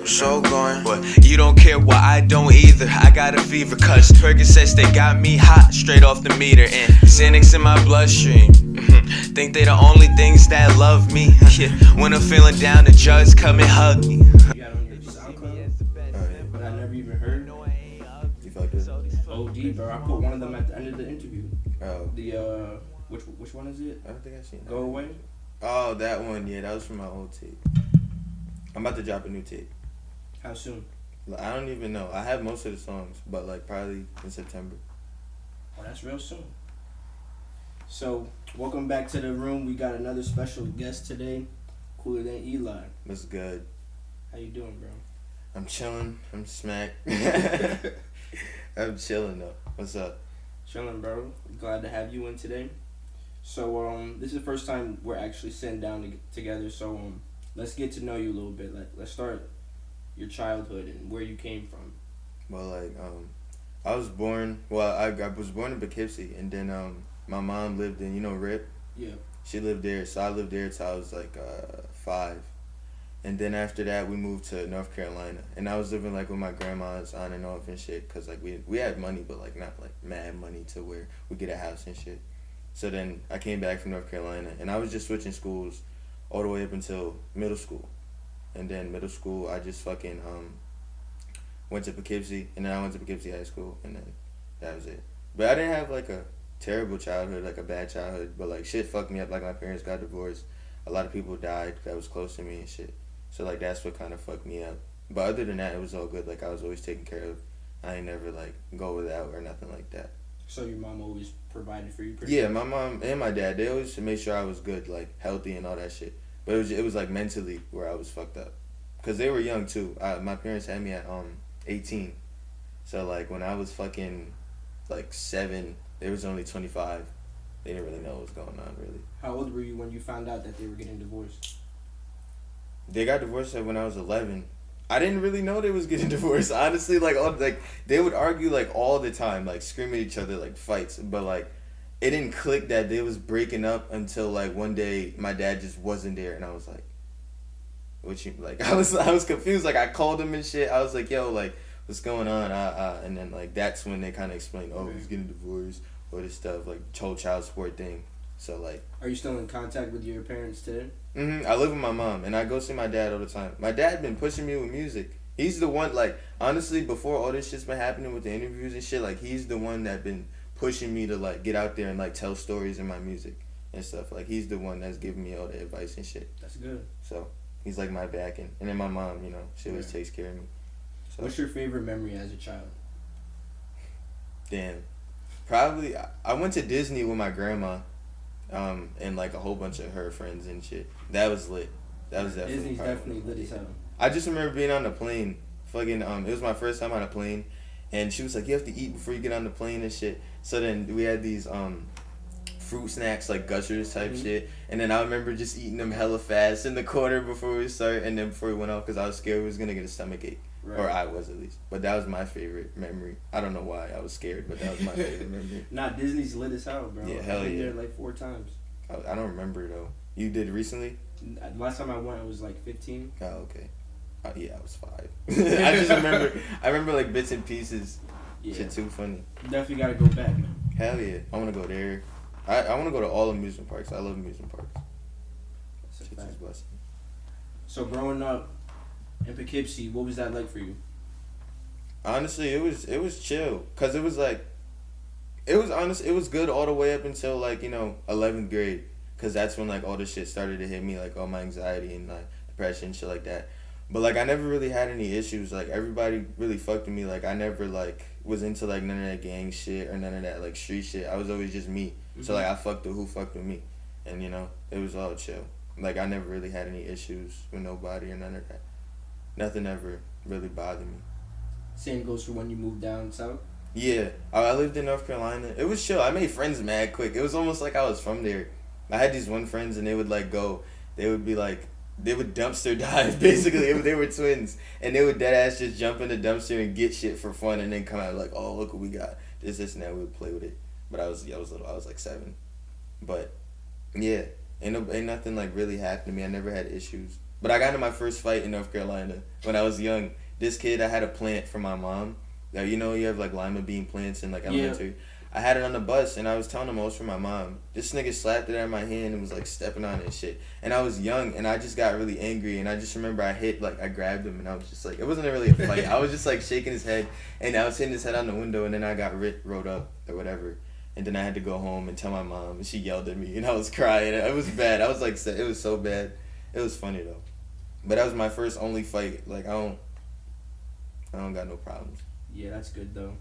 So going, but you don't care, well I don't either. I got a fever, cause Percocets they got me hot straight off the meter, and Xanax in my bloodstream. Think they the only things that love me. Yeah, when I'm feeling down, the drugs come and hug me. You got on the SoundCloud, but I never even heard. You fucked it? OD, bro. I put one of them at the end of the interview. Oh. The which one is it? I don't think I've seen that. Go Away. Oh, that one. Yeah, that was from my old tape. I'm about to drop a new tape. How soon? I don't even know. I have most of the songs, but like probably in September. Oh, that's real soon. So, welcome back to the room. We got another special guest today, CoolerthanEli. What's good? How you doing, bro? I'm chilling. I'm smacked. I'm chilling though. What's up? Chilling, bro. Glad to have you in today. So, this is the first time we're actually sitting down together. So, let's get to know you a little bit. Like, let's start your childhood and where you came from. Well, like, I was born. Well, I was born in Poughkeepsie, and then my mom lived in Rip. Yeah. She lived there, so I lived there till I was like 5, and then after that we moved to North Carolina, and I was living like with my grandmas on and off and shit, cause like we had money, but like not like mad money to where we get a house and shit. So then I came back from North Carolina, and I was just switching schools all the way up until middle school. And then middle school, I just fucking went to Poughkeepsie, and then I went to Poughkeepsie High School, and then that was it. But I didn't have like a terrible childhood, like a bad childhood, but like shit fucked me up. Like my parents got divorced, a lot of people died that was close to me and shit. So like that's what kind of fucked me up. But other than that, it was all good. Like I was always taken care of. I ain't never like go without or nothing like that. So your mom always provided for you? Yeah, my mom and my dad, they always made sure I was good, like healthy and all that shit. But it was like mentally where I was fucked up, cause they were young too. My parents had me at 18, so like when I was fucking like 7, they was only 25. They didn't really know what was going on really. How old were you when you found out that they were getting divorced? They got divorced when I was 11. I didn't really know they was getting divorced. Honestly, like they would argue like all the time, like scream at each other, like fights. But like it didn't click that they was breaking up until like one day my dad just wasn't there, and I was like, "What you like?" I was confused. Like I called him and shit. I was like, "Yo, like what's going on?" And then like that's when they kind of explained, "Oh, he's getting divorced," or this stuff like whole child support thing. So like, are you still in contact with your parents today? I live with my mom, and I go see my dad all the time. My dad been pushing me with music. He's the one, like, honestly, before all this shit's been happening with the interviews and shit, like, he's the one that been pushing me to, like, get out there and, like, tell stories in my music and stuff. Like, he's the one that's giving me all the advice and shit. That's good. So, he's, like, my backing. And then my mom, she always takes care of me. So. What's your favorite memory as a child? Damn. Probably, I went to Disney with my grandma. And like a whole bunch of her friends and shit. That was lit. That was definitely. Disney's definitely lit as hell. I just remember being on the plane. Fucking it was my first time on a plane, and she was like, "You have to eat before you get on the plane and shit." So then we had these fruit snacks like gushers type shit, and then I remember just eating them hella fast in the corner before we started, and then before we went off because I was scared we was gonna get a stomach ache. Right. Or I was at least. But that was my favorite memory. I don't know why I was scared, but that was my favorite memory. Nah, Disney's lit as hell, bro. Yeah, hell yeah. I've been there like 4 times. I don't remember though. You did recently? Last time I went, I was like 15. Oh, okay. Yeah, I was 5. I remember like bits and pieces. Yeah. Shit too funny. Definitely gotta go back, man. Hell yeah. I wanna go there. I wanna go to all amusement parks. I love amusement parks. That's a fact. Blessing. So growing up in Poughkeepsie, what was that like for you? Honestly, it was chill, cause it was like, it was good all the way up until like 11th grade, cause that's when like all this shit started to hit me, like all my anxiety and like depression and shit like that. But like I never really had any issues. Like everybody really fucked with me. Like I never like was into like none of that gang shit or none of that like street shit. I was always just me. Mm-hmm. So like I fucked with who fucked with me, and it was all chill. Like I never really had any issues with nobody or none of that. Nothing ever really bothered me. Same goes for when you moved down south? Yeah. I lived in North Carolina. It was chill. I made friends mad quick. It was almost like I was from there. I had these one friends, and they would like go. They would be like, they would dumpster dive, basically. They were twins. And they would deadass just jump in the dumpster and get shit for fun and then come out like, oh, look what we got. This, and that. We would play with it. But I was little. I was like 7. But, yeah. Ain't nothing like really happened to me. I never had issues. But I got into my first fight in North Carolina when I was young. This kid, I had a plant for my mom. Now, you know, you have like lima bean plants in like elementary. Yeah. I had it on the bus, and I was telling him it was for my mom. This nigga slapped it out of my hand and was like stepping on it and shit. And I was young, and I just got really angry, and I just remember I grabbed him, and I was just like, it wasn't really a fight. I was just like shaking his head, and I was hitting his head on the window, and then I got rolled up or whatever. And then I had to go home and tell my mom, and she yelled at me, and I was crying. It was bad. I was like, it was so bad. It was funny though. But that was my first only fight. Like I don't got no problems. Yeah, that's good though.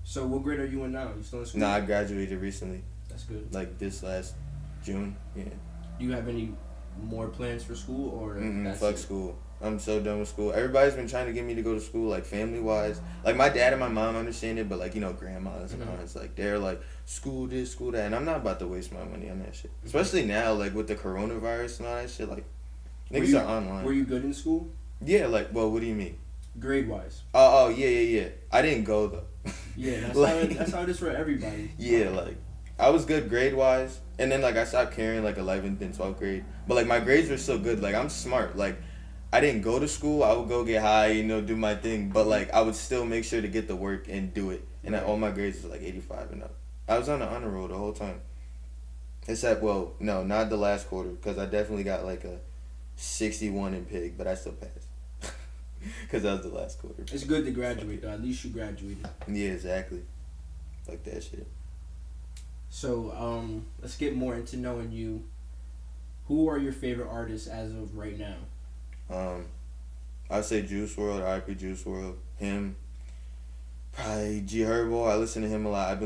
So what grade are you in now? You still in school? Nah, I graduated recently. That's good. Like this last June, yeah. Do you have any more plans for school or fuck school. I'm so done with school. Everybody's been trying to get me to go to school, like family-wise. Like my dad and my mom understand it, but like, you know, grandmas and aunts, like they're like, school this, school that. And I'm not about to waste my money on that shit. Especially now, like with the coronavirus and all that shit, like niggas are online. Were you good in school? Yeah, like, well, what do you mean? Grade-wise. Oh, yeah. I didn't go though. Yeah, that's, like, that's how it is for everybody. Yeah, like, I was good grade-wise, and then, like, I stopped caring, like, 11th and 12th grade. But, like, my grades were still good. Like, I'm smart. Like, I didn't go to school. I would go get high, you know, do my thing. But, like, I would still make sure to get the work and do it. And all my grades was, like, 85 and up. I was on the honor roll the whole time. Except, well, no, not the last quarter, because I definitely got, like, a 61 in PIG, but I still passed. Because that was the last quarter. It's good to graduate, though. At least you graduated. Yeah, exactly. Like that shit. So, let's get more into knowing you. Who are your favorite artists as of right now? I'd say Juice WRLD, R.I.P. Juice WRLD, him. Probably G Herbo. I listen to him a lot. I've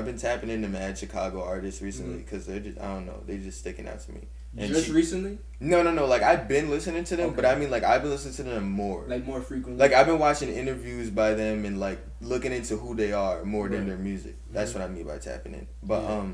been tapping into mad Chicago artists recently because they're just, I don't know, they're just sticking out to me. And recently? No. Like, I've been listening to them, okay. But I mean, like, I've been listening to them more. Like, more frequently? Like, I've been watching interviews by them and, like, looking into who they are more than their music. That's what I mean by tapping in. But,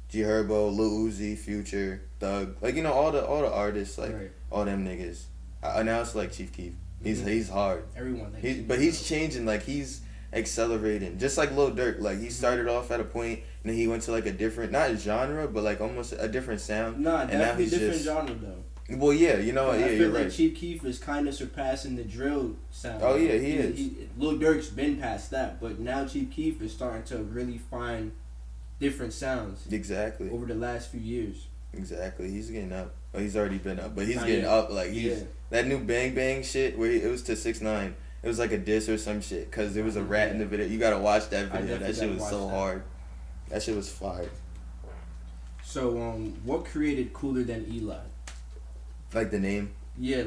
G Herbo, Lil Uzi, Future, Thug. Like, you know, all the artists, like, all them niggas. Now it's, like, Chief Keef. He's hard. Everyone. But he's changing, like, he's accelerating. Just like Lil Durk. Like, he started off at a point, and then he went to, like, a different, not genre, but, like, almost a different sound. Nah, definitely a different genre, though. Well, yeah, you know what? Yeah, I feel you're like right. Chief Keef is kind of surpassing the drill sound. Oh, yeah, he is. Lil Durk's been past that, but now Chief Keef is starting to really find different sounds. Exactly. Over the last few years. Exactly. He's getting up. Oh, he's already been up, but he's getting up. Like, he's that new Bang Bang shit where it was to 6ix9ine. It was like a diss or some shit because there was a rat in the video. You gotta watch that video. That shit was so hard. That shit was fire. So, what created CoolerthanEli? Like the name? Yeah,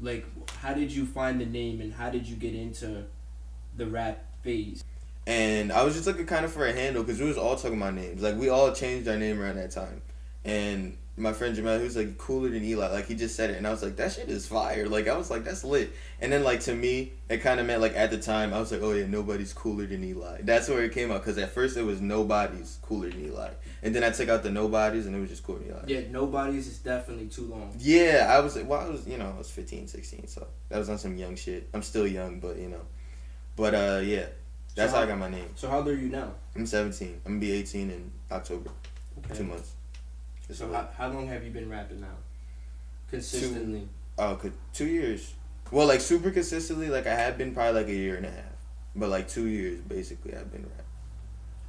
like how did you find the name and how did you get into the rap phase? And I was just looking kind of for a handle because we was all talking about names. Like, we all changed our name around that time. And my friend Jamal, he was like, Cooler Than Eli. Like, he just said it. And I was like, that shit is fire. Like, I was like, that's lit. And then, like, to me, it kind of meant, like, at the time, I was like, oh, yeah, nobody's cooler than Eli. That's where it came out. Because at first, it was nobody's cooler than Eli. And then I took out the nobodies, and it was just cooler than Eli. Yeah, nobody's is definitely too long. Yeah, I was, well, I was 15, 16. So that was on some young shit. I'm still young, but, you know. But, yeah. That's how I got my name. So how old are you now? I'm 17. I'm going to be 18 in October. Okay. 2 months. So how long have you been rapping now? Consistently? 2 years. Well, like, super consistently, like, I have been probably, like, a year and a half. But, like, 2 years, basically, I've been rapping.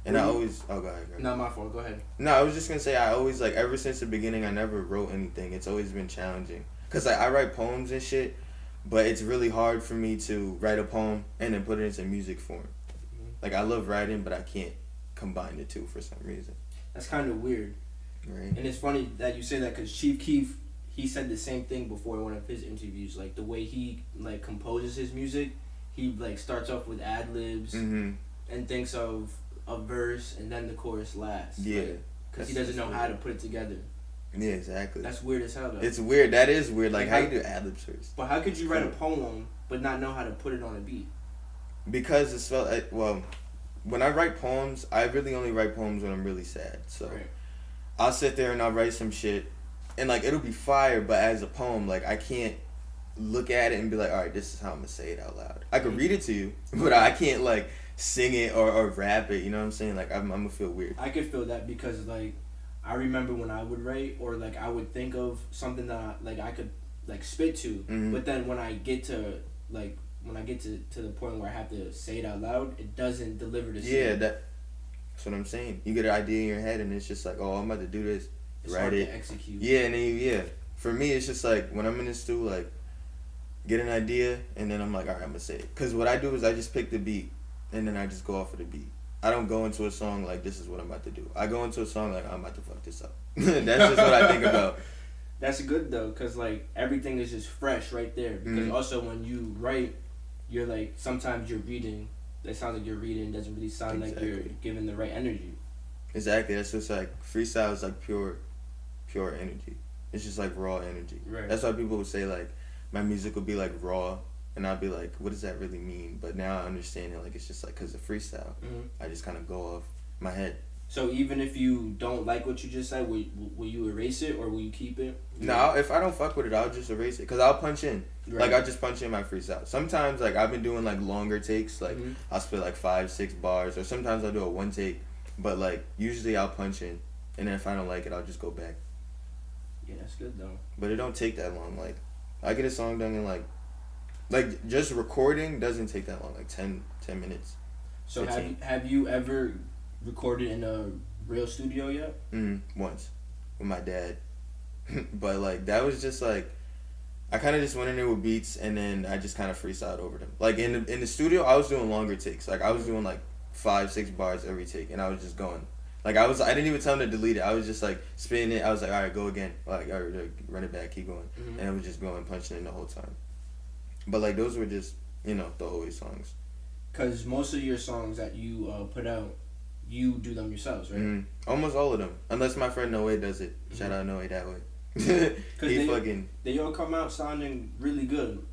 And I always... Oh, go ahead. Not my fault. Go ahead. No, I was just going to say, I always, like, ever since the beginning, I never wrote anything. It's always been challenging. Because, like, I write poems and shit, but it's really hard for me to write a poem and then put it into music form. Like, I love writing, but I can't combine the two for some reason. That's kind of weird. Right. And it's funny that you say that because Chief Keef, he said the same thing before in one of his interviews. Like, the way he, like, composes his music, he, like, starts off with ad-libs and thinks of a verse and then the chorus last. Yeah. Because he doesn't know how to put it together. Yeah, exactly. That's weird as hell, though. It's weird. That is weird. Like how you do ad-libs first. But how could you write a poem but not know how to put it on a beat? Because it's well, when I write poems, I really only write poems when I'm really sad. So I'll sit there and I'll write some shit, and like it'll be fire. But as a poem, like I can't look at it and be like, all right, this is how I'm gonna say it out loud. I could read it to you, but I can't like sing it or rap it. You know what I'm saying? Like I'm gonna feel weird. I could feel that because like I remember when I would write, or like I would think of something that I could like spit to, but then when I get to the point where I have to say it out loud, it doesn't deliver the same. Yeah, that's what I'm saying. You get an idea in your head, and it's just like, oh, I'm about to do this. It's write hard it. to execute. Yeah, and then for me, it's just like when I'm in the stew, like get an idea, and then I'm like, all right, I'm gonna say it. Cause what I do is I just pick the beat, and then I just go off of the beat. I don't go into a song like this is what I'm about to do. I go into a song like I'm about to fuck this up. That's just what I think about. That's good though, cause like everything is just fresh right there. Because also when you write, you're like sometimes you're reading. It sounds like you're reading. Doesn't really sound like you're giving the right energy. Exactly. That's just like freestyle is like pure energy. It's just like raw energy. Right. That's why people would say like my music would be like raw, and I'd be like, what does that really mean? But now I understand it. Like it's just like because of freestyle, I just kind of go off my head. So even if you don't like what you just said, will you erase it or will you keep it? No, if I don't fuck with it, I'll just erase it. Because I'll punch in. Right. Like, I'll just punch in my freestyle. Sometimes, like, I've been doing, like, longer takes. Like, I'll spit, like, 5-6 bars. Or sometimes I'll do a one take. But, like, usually I'll punch in. And then if I don't like it, I'll just go back. Yeah, that's good, though. But it don't take that long. Like, I get a song done in, like, just recording doesn't take that long. Like, 10 minutes. So have you ever recorded in a real studio yet? Once. With my dad. But, like, that was just, like, I kind of just went in there with beats, and then I just kind of freestyled over them. Like, in the studio, I was doing longer takes. Like, I was doing, like, 5-6 bars every take, and I was just going. Like, I didn't even tell him to delete it. I was just, like, spitting it. I was like, all right, go again. Like, all right, run it back, keep going. And I was just going, punching in the whole time. But, like, those were just, you know, throwaway songs. Because most of your songs that you put out, you do them yourselves, right? Almost all of them. Unless my friend Noe does it. Shout out Noe that way. They all come out sounding really good.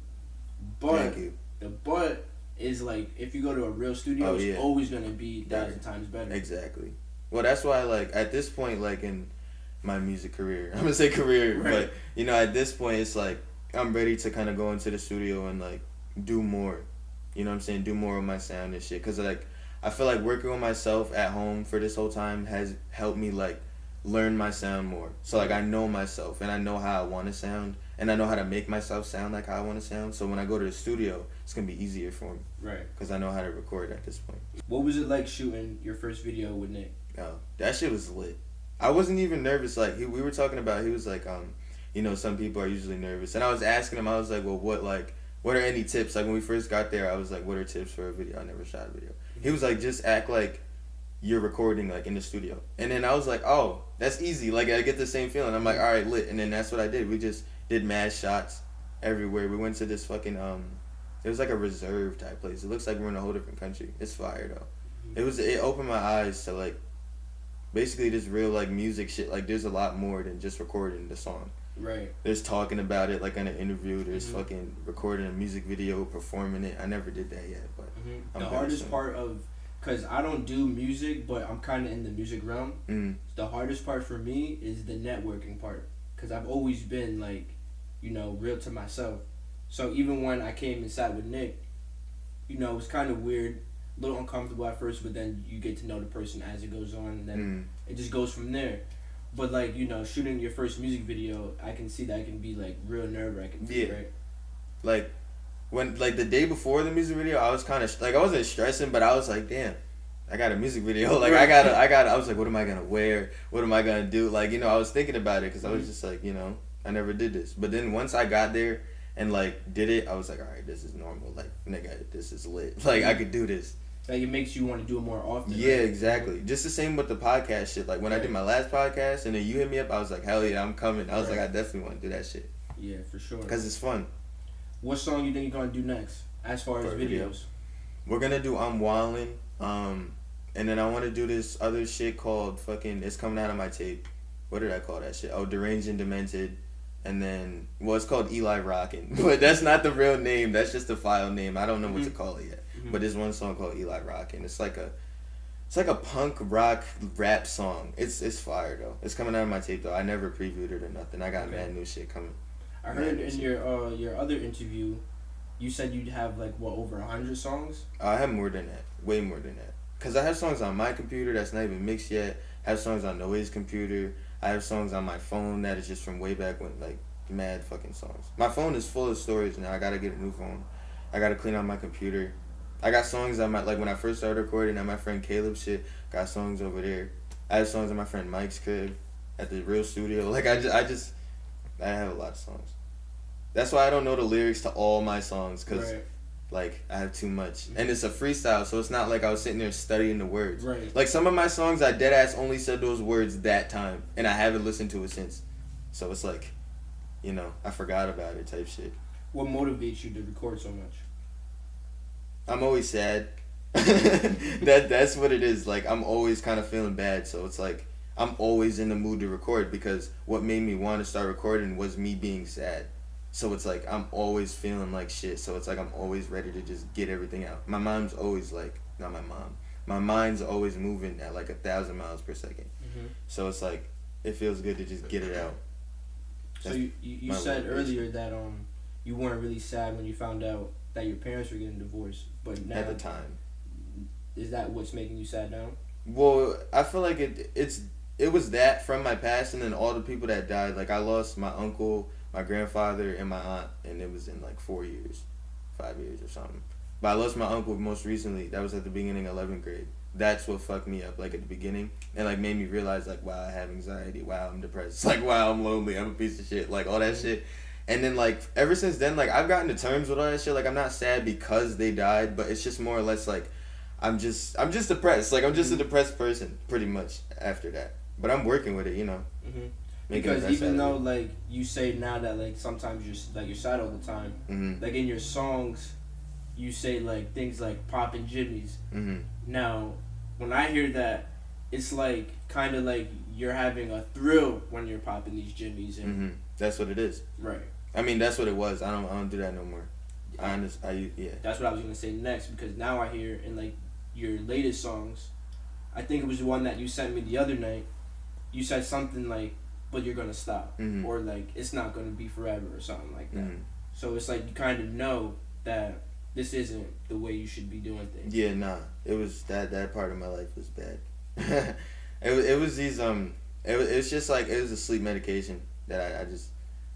But Thank you. The but is like, if you go to a real studio, it's always going to be 1,000 times better. Exactly. Well, that's why, like, at this point, like, in my music career, I'm going to say career, right. But, you know, at this point, it's like, I'm ready to kind of go into the studio and, like, do more. You know what I'm saying? Do more of my sound and shit. Because, like, I feel like working on myself at home for this whole time has helped me, like, learn my sound more. So, like, I know myself, and I know how I want to sound, and I know how to make myself sound like how I want to sound. So when I go to the studio, it's going to be easier for me. Right. Because I know how to record at this point. What was it like shooting your first video with Nick? Oh, that shit was lit. I wasn't even nervous. Like, we were talking about, he was like, you know, some people are usually nervous. And I was asking him, I was like, well, what are any tips? Like, when we first got there, I was like, what are tips for a video? I never shot a video. He was like, just act like you're recording, like, in the studio. And then I was like, oh, that's easy. Like, I get the same feeling. I'm like, all right, lit. And then that's what I did. We just did mad shots everywhere. We went to this fucking, it was like a reserve type place. It looks like we're in a whole different country. It's fire, though. It opened my eyes to, like, basically this real, like, music shit. Like, there's a lot more than just recording the song. Right. There's talking about it, like, in an interview. There's fucking recording a music video, performing it. I never did that yet, but the hardest part of, because I don't do music, but I'm kind of in the music realm. The hardest part for me is the networking part, because I've always been, like, you know, real to myself. So even when I came and sat with Nick, you know, it was kind of weird, a little uncomfortable at first, but then you get to know the person as it goes on, and then it just goes from there. But, like, you know, shooting your first music video, I can see that it can be, like, real nerve-wracking, right? Like, when, like, the day before the music video, I was kind of, like, I wasn't stressing, but I was like, damn, I got a music video. Like, I was like, what am I going to wear? What am I going to do? Like, you know, I was thinking about it because I was just like, you know, I never did this. But then once I got there and, like, did it, I was like, all right, this is normal. Like, nigga, this is lit. Like, I could do this. Like, it makes you want to do it more often. Yeah, right? Exactly. Just the same with the podcast shit. Like, when I did my last podcast and then you hit me up, I was like, hell yeah, I'm coming. I was like, I definitely want to do that shit. Yeah, for sure. Because it's fun. What song you think you're going to do next as far as videos? We're going to do I'm Wildin'. And then I want to do this other shit called fucking, it's coming out of my tape. What did I call that shit? Oh, Deranged and Demented. And then, well, it's called Eli Rockin'. But that's not the real name. That's just the file name. I don't know what to call it yet. But there's one song called Eli Rockin'. It's like a punk rock rap song. It's fire though. It's coming out of my tape though. I never previewed it or nothing. I got mad new shit coming. I heard in your other interview, you said you'd have like what, over 100 songs? I have more than that. Way more than that. Cause I have songs on my computer that's not even mixed yet. I have songs on Noah's computer. I have songs on my phone that is just from way back when, like, mad fucking songs. My phone is full of storage now. I gotta get a new phone. I gotta clean out my computer. I got songs on my, like, when I first started recording at my friend Caleb's shit, got songs over there. I have songs on my friend Mike's crib at the real studio. Like, I have a lot of songs. That's why I don't know the lyrics to all my songs, because, like, I have too much. And it's a freestyle, so it's not like I was sitting there studying the words. Right. Like, some of my songs, I deadass only said those words that time, and I haven't listened to it since. So it's like, you know, I forgot about it type shit. What motivates you to record so much? I'm always sad. That's what it is. Like, I'm always kind of feeling bad, so it's like I'm always in the mood to record, because what made me want to start recording was me being sad. So it's like I'm always feeling like shit, so it's like I'm always ready to just get everything out. My mom's always like, not my mom, my mind's always moving at like 1,000 miles per second. So it's like it feels good to just get it out. So you said earlier that you weren't really sad when you found out that your parents were getting divorced, but now, at the time, is that what's making you sad now? Well, I feel like it was that from my past, and then all the people that died. Like, I lost my uncle, my grandfather, and my aunt, and it was in like 4 years, 5 years or something. But I lost my uncle most recently. That was at the beginning of 11th grade. That's what fucked me up, like, at the beginning, and like made me realize, like, wow, I have anxiety, wow, I'm depressed, like, wow, I'm lonely, I'm a piece of shit, like, all that shit. And then, like, ever since then, like, I've gotten to terms with all that shit. Like, I'm not sad because they died, but it's just more or less like I'm just depressed. Like, I'm just a depressed person pretty much after that. But I'm working with it, you know. Because even though, like, you say now that, like, sometimes you're sad all the time, like, in your songs, you say, like, things like popping jimmies. Now, when I hear that, it's like kind of like you're having a thrill when you're popping these jimmies. And that's what it is. Right. I mean, that's what it was. I don't do that no more. Yeah. That's what I was gonna say next, because now I hear in, like, your latest songs, I think it was the one that you sent me the other night. You said something like, "But you're gonna stop," or like, "It's not gonna be forever," or something like that. So it's like you kind of know that this isn't the way you should be doing things. Yeah, nah. It was that part of my life was bad. it was these it's just like it was a sleep medication that I just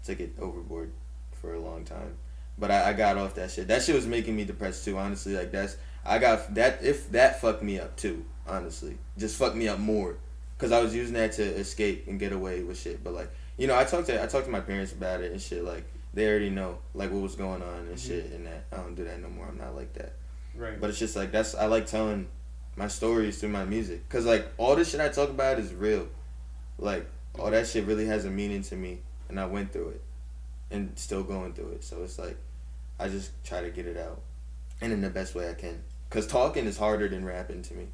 took it overboard for a long time. But I got off that shit. That shit was making me depressed too, honestly. Like, that fucked me up too, honestly. Just fucked me up more. Cause I was using that to escape and get away with shit. But, like, you know, I talked to my parents about it and shit. Like, they already know, like, what was going on and shit, and that I don't do that no more. I'm not like that. Right. But it's just like I like telling my stories through my music. Cause, like, all this shit I talk about is real. Like, all that shit really has a meaning to me, and I went through it, and still going through it. So it's like I just try to get it out, and in the best way I can. Cause talking is harder than rapping to me.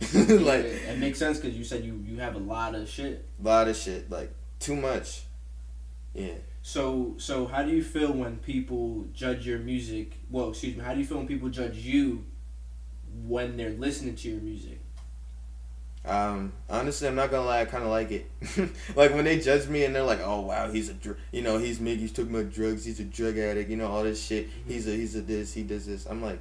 Like, it makes sense, because you said you have a lot of shit. Like, too much. Yeah. So how do you feel when people judge your music? Well, excuse me. How do you feel when people judge you when they're listening to your music? Honestly, I'm not gonna lie, I kind of like it. Like, when they judge me and they're like, "Oh wow, he's talking about drugs, he's a drug addict, you know, all this shit. He's a this, he does this." I'm like,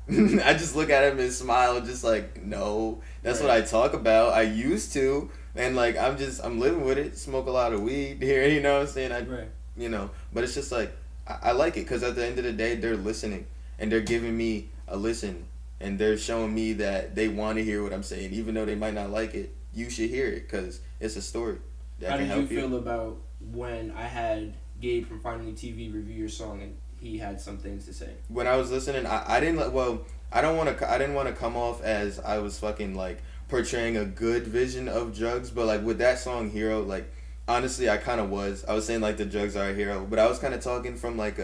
I just look at him and smile, just like, no, that's what I talk about. I used to, and like, I'm living with it. Smoke a lot of weed here, you know what I'm saying? You know, but it's just like I like it, because at the end of the day, they're listening and they're giving me a listen. And they're showing me that they want to hear what I'm saying, even though they might not like it. You should hear it, because it's a story that can help you. How did you feel about when I had Gabe from Finally TV review your song and he had some things to say? When I was listening, I didn't want to come off as I was fucking, like, portraying a good vision of drugs, but, like, with that song Hero, like, honestly, I kind of was. I was saying, like, the drugs are a hero, but I was kind of talking from, like,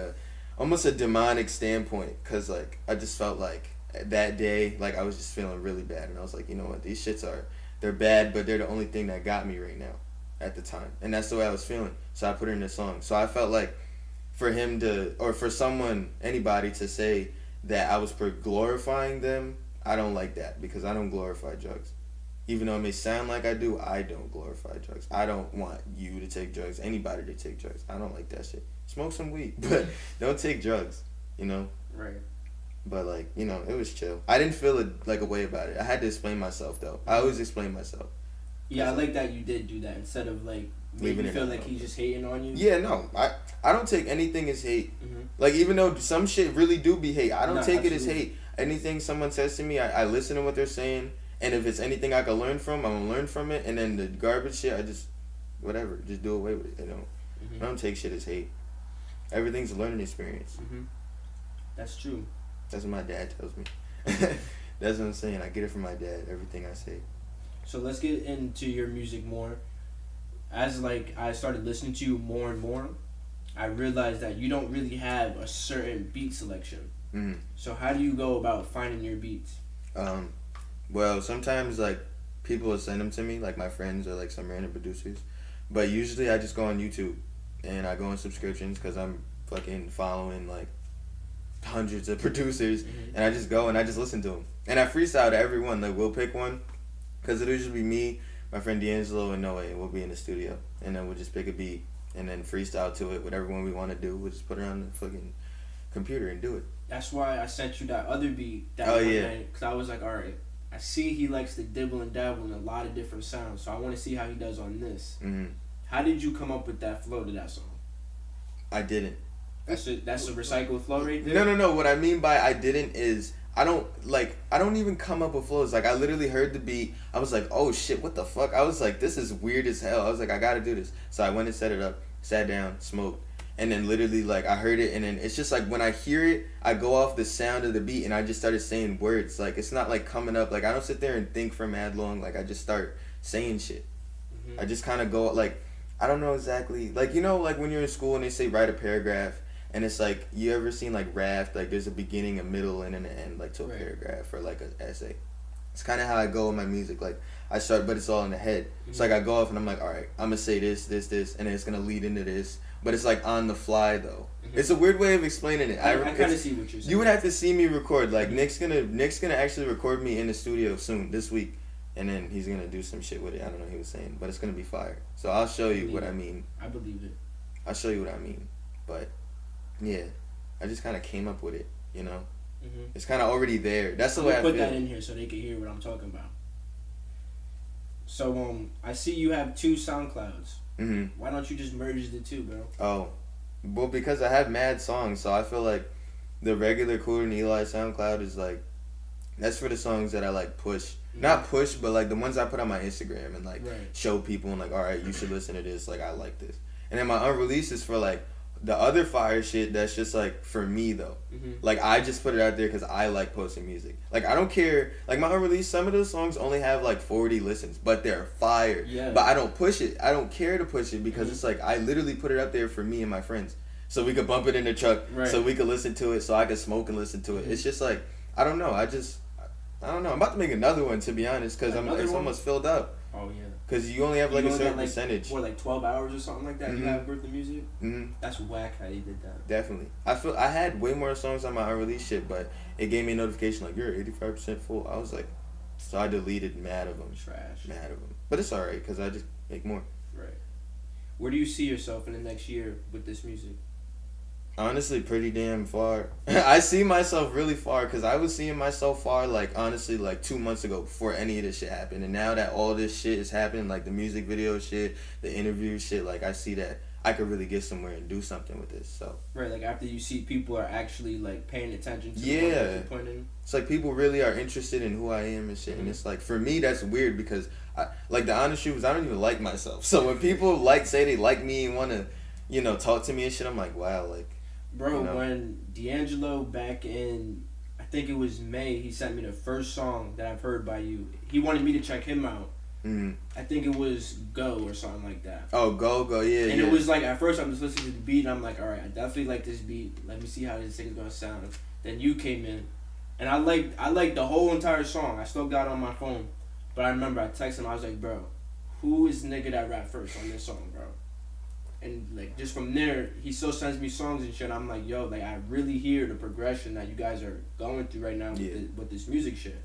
almost a demonic standpoint, because, like, I just felt like that day, like, I was just feeling really bad, and I was like, you know what, these shits they're bad, but they're the only thing that got me right now at the time, and that's the way I was feeling. So I put it in a song. So I felt like for him to, or for anybody to say that I was glorifying them, I don't like that, because I don't glorify drugs. Even though it may sound like I do, I don't glorify drugs. I don't want you to take drugs, anybody to take drugs. I don't like that shit. Smoke some weed, but don't take drugs, you know? Right. But like, you know, it was chill. I didn't feel it like a way about it. I had to explain myself though. I always explain myself. Yeah, I like that you did do that instead of like Leaving maybe it feel out. like he's just hating on you. Yeah, no, I don't take anything as hate. Mm-hmm. Like, even though some shit really do be hate, I don't take it as absolutely. hate. Anything someone says to me, I listen to what they're saying, and if it's anything I can learn from, I'm gonna learn from it. And then the garbage shit, I just whatever, just do away with it. You know, Mm-hmm. I don't take shit as hate. Everything's a learning experience. Mm-hmm. That's true. That's what my dad tells me. That's what I'm saying. I get it from my dad. Everything I say. So let's get into your music more. As like I started listening to you more and more, I realized that you don't really have a certain beat selection. Mm. So how do you go about finding your beats? Well, sometimes like people will send them to me, like my friends or like some random producers. But usually I just go on YouTube and I go on subscriptions because I'm fucking following like hundreds of producers, Mm-hmm. and I just go and I just listen to them. And I freestyle to everyone. Like, we'll pick one because it'll usually be me, my friend D'Angelo, and Noe, and we'll be in the studio. And then we'll just pick a beat and then freestyle to it, whatever one we want to do. We'll just put it on the fucking computer and do it. That's why I sent you that other beat that Oh, one yeah. night, because I was like, all right, I see he likes to dibble and dabble in a lot of different sounds, so I want to see how he does on this. Mm-hmm. How did you come up with that flow to that song? I didn't. That's a recycled flow right there? No. What I mean by I didn't is I don't even come up with flows. Like, I literally heard the beat. I was like, oh shit, what the fuck? I was like, this is weird as hell. I was like, I gotta do this. So I went and set it up, sat down, smoked, and then literally like I heard it, and then it's just like when I hear it, I go off the sound of the beat and I just started saying words. Like, it's not like coming up. Like, I don't sit there and think for mad long. Like, I just start saying shit. Mm-hmm. I just kind of go like, I don't know exactly. Like, you know, like when you're in school and they say write a paragraph. And it's like, you ever seen like Raft? Like, there's a beginning, a middle, and an end, like to a Right. paragraph or like an essay. It's kind of how I go in my music. Like, I start, but it's all in the head. It's like I go off and I'm like, all right, I'm gonna say this, and then it's gonna lead into this. But it's like on the fly though. Mm-hmm. It's a weird way of explaining it. I kind of see what you're saying. You would have to see me record. Like, Nick's gonna actually record me in the studio soon this week, and then he's gonna do some shit with it. I don't know what he was saying, but it's gonna be fire. So I'll show you what I mean. I believe it. I'll show you what I mean. But yeah. I just kind of came up with it, you know? Mm-hmm. It's kind of already there. That's the I'm way gonna I put feel. that in here so they can hear what I'm talking about. So, I see you have 2 SoundClouds. Mm-hmm. Why don't you just merge the 2, bro? Oh. Well, because I have mad songs, so I feel like the regular CoolerthanEli SoundCloud is like, that's for the songs that I like push. Mm-hmm. Not push, but like the ones I put on my Instagram and like Right. show people and like, all right, you should listen to this. Like, I like this. And then my unreleased is for like the other fire shit that's just like for me though. Mm-hmm. Like, I just put it out there because I like posting music. Like, I don't care. Like, my unreleased, some of those songs only have like 40 listens, but they're fire. Yeah. But I don't push it. I don't care to push it because Mhm. it's like I literally put it up there for me and my friends, so we could bump it in the truck, Right. so we could listen to it, so I could smoke and listen to it. Mhm. It's just like, I don't know. I don't know. I'm about to make another one, to be honest, because Another it's one? almost filled up. Oh, yeah. Because you only have like You a only certain got, like, percentage. What, like 12 hours or something like that you Mhm. have worth of music? Mm-hmm. That's whack how you did that. Definitely. I had way more songs on my unreleased shit, but it gave me a notification like, you're 85% full. I was like, so I deleted mad of them. Trash. Mad of them. But it's alright, because I just make more. Right. Where do you see yourself in the next year with this music? Honestly, pretty damn far. I see myself really far, because I was seeing myself far, like, honestly, like 2 months ago before any of this shit happened. And now that all this shit is happening, like the music video shit, the interview shit, like, I see that I could really get somewhere and do something with this. So Right, like after you see people are actually like paying attention to Yeah. the work that you're putting in. it's like people really are interested in who I am and shit. And it's like, for me, that's weird, because like, the honest truth is I don't even like myself. So when people say they like me and want to, you know, talk to me and shit, I'm like, wow, like, Bro, you know? when D'Angelo back in, I think it was May, he sent me the first song that I've heard by you. He wanted me to check him out. mm. I think it was Go or something like that. Oh, go, yeah, And yeah. it was like, at first I'm just listening to the beat and I'm like, alright, I definitely like this beat. Let me see how this thing's gonna sound. Then you came in. And I liked the whole entire song. I still got it on my phone. But I remember I texted him, I was like, bro, who is the nigga that rap first on this song, bro? And like just from there, he still sends me songs and shit. I'm like, yo, like I really hear the progression that you guys are going through right now with, Yeah. with this music shit.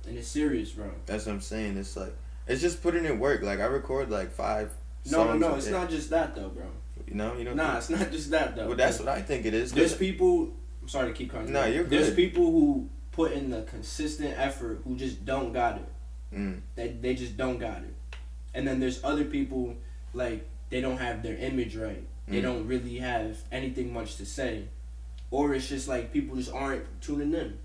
And it's serious, bro. That's what I'm saying. It's like, it's just putting in work. Like, I record like 5 No, songs a it's day. not just that though, bro. You know, you don't. Nah, think? it's not just that though. Well, that's what I think it is. There's people sorry to keep cutting you. No, you're good. There's people who put in the consistent effort who just don't got it. They just don't got it. And then there's other people, like, they don't have their image right. They don't really have anything much to say. Or it's just like people just aren't tuning in.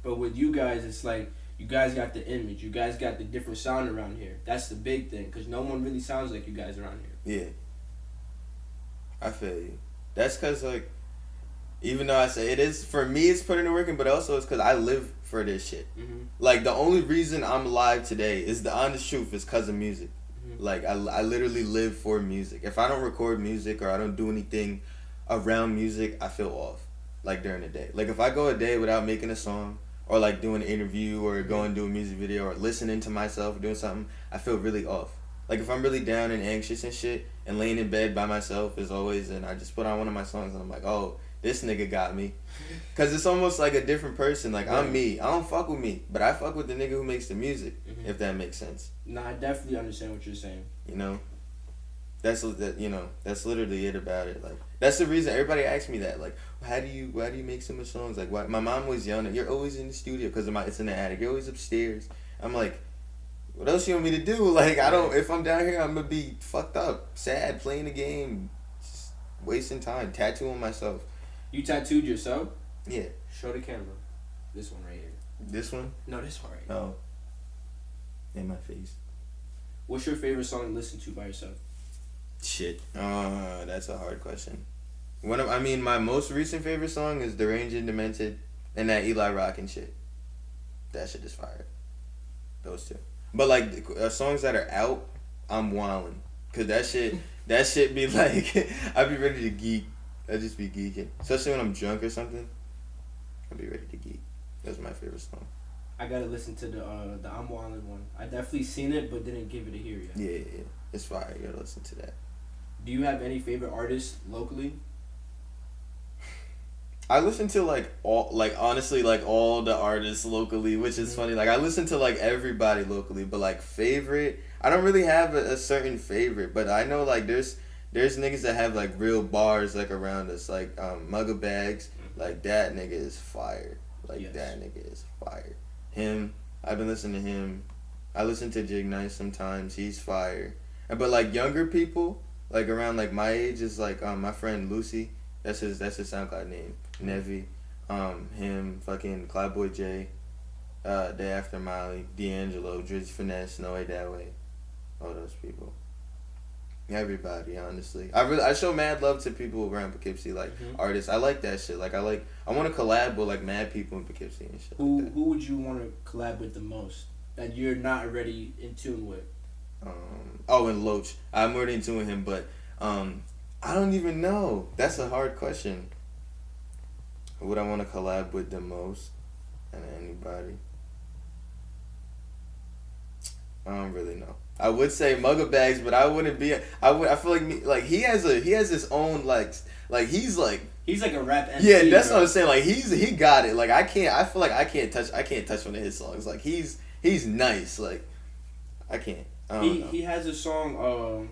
But with you guys, it's like you guys got the image. You guys got the different sound around here. That's the big thing, because no one really sounds like you guys around here. Yeah. I feel you. That's because, like, even though I say it is, for me it's putting the work in, but also it's because I live for this shit. Like, the only reason I'm alive today is the honest truth is because of music. Like, I literally live for music. If I don't record music or I don't do anything around music, I feel off, like, during the day. Like, if I go a day without making a song or, like, doing an interview or going to do a music video or listening to myself or doing something, I feel really off. Like, if I'm really down and anxious and shit and laying in bed by myself as always, and I just put on one of my songs and I'm like, oh, this nigga got me. Because it's almost like a different person. Like, I'm me. I don't fuck with me, but I fuck with the nigga who makes the music, if that makes sense. Nah, I definitely understand what you're saying. You know? That's literally it about it. Like, that's the reason everybody asks me that. Like, why do you make so much songs? Like, why? My mom was yelling, you're always in the studio because it's in the attic. You're always upstairs. I'm like, what else you want me to do? Like, if I'm down here, I'm going to be fucked up, sad, playing the game, just wasting time, tattooing myself. You tattooed yourself? Yeah. Show the camera. This one right here. This one? No, this one right here. Oh. In my face. What's your favorite song to listen to by yourself? Shit. That's a hard question. My most recent favorite song is Deranged and Demented and that Eli Rockin' shit. That shit is fire. Those two. But, like, songs that are out, I'm wildin'. Because that shit be like, I be ready to geek. I just be geeking. Especially when I'm drunk or something. I'll be ready to geek. That's my favorite song. I gotta listen to the I'm Wildin' one. I definitely seen it, but didn't give it a hear yet. Yeah. It's fire. You gotta listen to that. Do you have any favorite artists locally? I listen to all the artists locally, which is funny. Like, I listen to everybody locally, but favorite, I don't really have a certain favorite, but I know there's niggas that have real bars around us, Mugga Bags, that nigga is fire. Yes. That nigga is fire. Him, I've been listening to him. I listen to Jig Nice sometimes. He's fire. But younger people, around my age is my friend Lucy. That's his SoundCloud name. Nevi, him, fucking Cloudboy J, Day After Molly, D'Angelo, Drizzy Finesse, No Way That Way, all those people. Everybody, honestly. I show mad love to people around Poughkeepsie, artists. I like that shit. I want to collab with mad people in Poughkeepsie and shit. Who would you want to collab with the most that you're not already in tune with? And Loach. I'm already in tune with him, but I don't even know. That's a hard question. Who would I want to collab with the most? And anybody? I don't really know. I would say Mugga Bags, but I wouldn't be. I feel he has his own he's He's like a rap MC. Yeah, that's what I'm saying. He got it. I feel like I can't touch one of his songs. He's nice. I can't. I don't know. He has a song.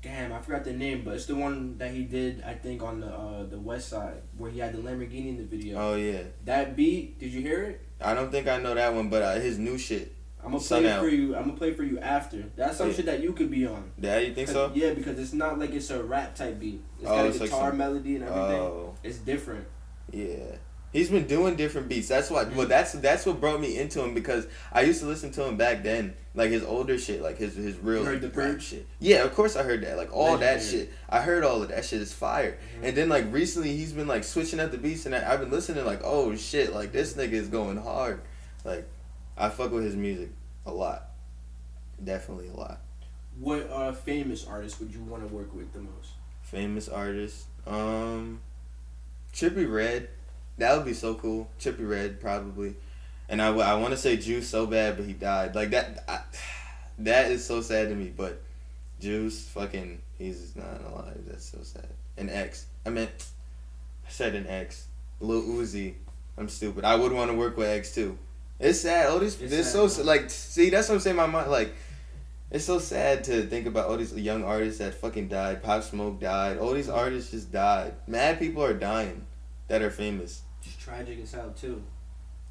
Damn, I forgot the name, but it's the one that he did, I think, on the West Side, where he had the Lamborghini in the video. Oh yeah. That beat, did you hear it? I don't think I know that one, but his new shit. I'm gonna play it for you. I'm gonna play it for you after. That's some shit that you could be on. Yeah, you think so? Yeah, because it's not like it's a rap type beat. It's got a guitar melody and everything. Oh. It's different. Yeah. He's been doing different beats. That's why. Well, that's what brought me into him, because I used to listen to him back then, his older shit, his real. You heard the rap shit. Yeah, of course I heard that. All that shit. I heard all of that shit is fire. And then recently he's been switching up the beats, and I've been listening oh shit, this nigga is going hard. I fuck with his music a lot. Definitely a lot. What famous artist would you want to work with the most? Famous artist, Trippie Redd. That would be so cool. Trippie Redd, probably. And I want to say Juice so bad, but he died. That is so sad to me. But Juice, he's not alive. That's so sad. An X. I said an X. Lil Uzi. I'm stupid. I would want to work with X too. It's sad. See, that's what I'm saying. My mind, it's so sad to think about all these young artists that fucking died. Pop Smoke died. All these artists just died. Mad people are dying. that are famous. Just tragic as hell too.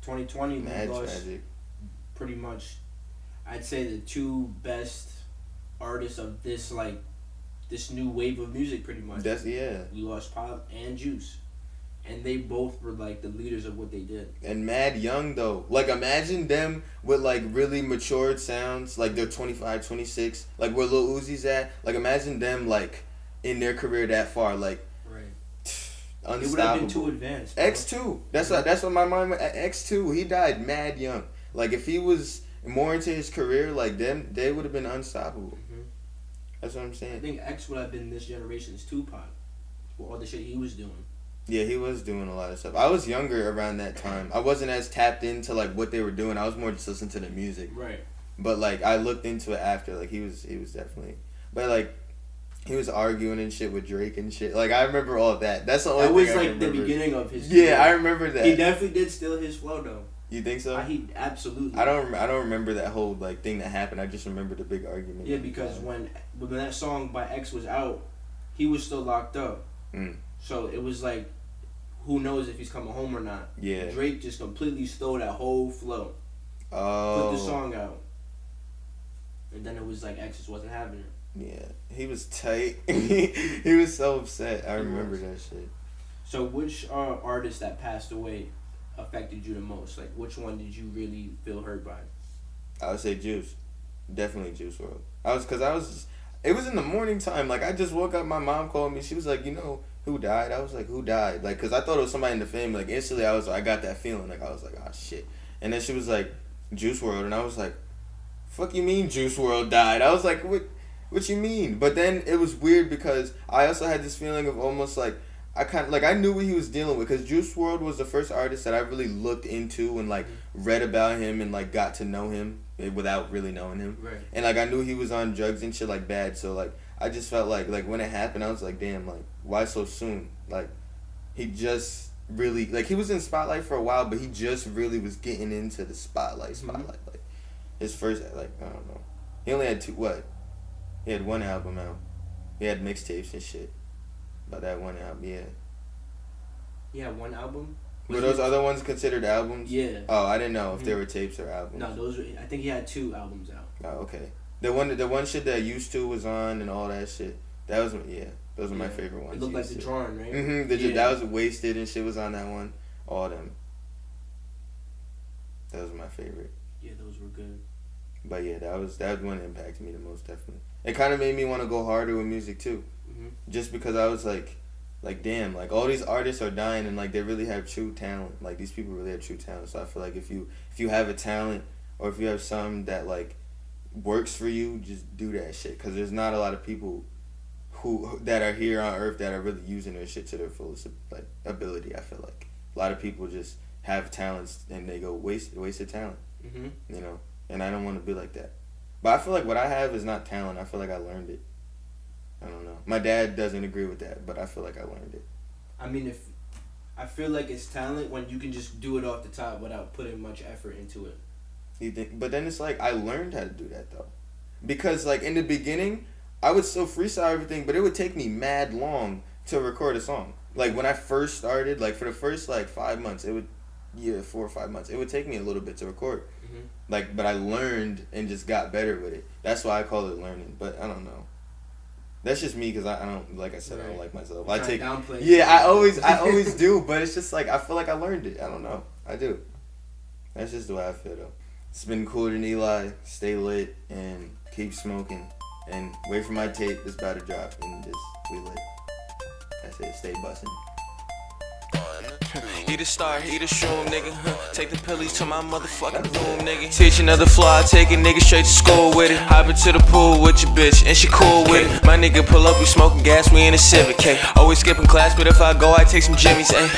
2020 we Mad lost tragic. pretty much, I'd say, the two best artists of this new wave of music. Pretty much. We lost Pop and Juice, and they both were like the leaders of what they did. And mad young though. Like imagine them with like really matured sounds. Like they're 25, 26. Like where Lil Uzi's at. Like imagine them like in their career that far. Like right. Unstoppable. It would have been too advanced. Bro. X2. That's what my mind went. X2. He died mad young. Like if he was more into his career like them, they would have been unstoppable. Mm-hmm. That's what I'm saying. I think X would have been this generation's Tupac with all the shit he was doing. Yeah, he was doing a lot of stuff. I was younger around that time. I wasn't as tapped into like what they were doing. I was more just listening to the music. Right. But like I looked into it after. Like he was definitely. But like he was arguing and shit with Drake and shit. Like I remember all that. That's the only thing I remember. That was like the beginning of his. Yeah, I remember that. He definitely did steal his flow though. You think so? He absolutely. I don't remember that whole like thing that happened. I just remember the big argument. Yeah, because when that song by X was out, he was still locked up. Mm. So it was like, who knows if he's coming home or not? Yeah. Drake just completely stole that whole flow. Oh. Put the song out, and then it was like X just wasn't having it. Yeah, he was tight. He was so upset. I remember that shit. So which artist that passed away affected you the most? Like which one did you really feel hurt by? I would say Juice. Definitely Juice WRLD. It was in the morning time. Like I just woke up, my mom called me. She was like, you know who died? I was like, who died? Like, cause I thought it was somebody in the family. Like instantly I got that feeling. Like I was like, oh shit. And then she was like, Juice WRLD, and I was like, fuck you mean Juice WRLD died? I was like, what you mean? But then it was weird because I also had this feeling of almost like I knew what he was dealing with because Juice WRLD was the first artist that I really looked into and like read about him and like got to know him without really knowing him. Right. And like I knew he was on drugs and shit like bad, so like I just felt like when it happened I was like, damn, like why so soon? Like he just really like he was in spotlight for a while, but he just really was getting into the spotlight. Mm-hmm. Like his first like I don't know. He only had He had one album out. He had mixtapes and shit. But that one album, yeah. Yeah, one album. Were those other ones considered albums? Yeah. Oh, I didn't know if they were tapes or albums. No, those were. I think he had 2 albums out. Oh, okay. The one shit that Used To was on and all that shit. That was those are my favorite ones. It looked like the drawing, right? Mm-hmm. That was Wasted and shit was on that one. All them. Those were my favorite. Yeah, those were good. But yeah, that was one that impacted me the most, definitely. It kind of made me want to go harder with music too. Mm-hmm. Just because I was like damn, like all these artists are dying and like they really have true talent. Like these people really have true talent. So I feel like if you have a talent or if you have something that like works for you, just do that shit. Because there's not a lot of people that are here on earth that are really using their shit to their fullest like ability. I feel like a lot of people just have talents and they go wasted talent. Mm-hmm. You know, and I don't want to be like that. But I feel like what I have is not talent. I feel like I learned it. I don't know. My dad doesn't agree with that, but I feel like I learned it. I mean, I feel like it's talent when you can just do it off the top without putting much effort into it. You think? But then it's like I learned how to do that though, because like in the beginning, I would still freestyle everything, but it would take me mad long to record a song. Like when I first started, like for the first like 5 months, 4 or 5 months, it would take me a little bit to record. Mm-hmm. Like, but I learned and just got better with it. That's why I call it learning. But I don't know. That's just me because I don't, like I said, I don't like myself. I take downplay. Yeah, I always do, but it's just like I feel like I learned it. I don't know. I do. That's just the way I feel though. It's been CoolerthanEli. Stay lit and keep smoking and wait for my tape. It's about to drop and just we lit. That's it. Stay bussin'. Eat a star, eat a shroom, nigga. Take the pillies to my motherfucking room, nigga. Teach another fly, take a nigga straight to school with it. Hop into the pool with your bitch, and she cool with it. My nigga pull up, we smoking gas, we in a Civic, hey. Always skipping class, but if I go, I take some jimmies, ayy.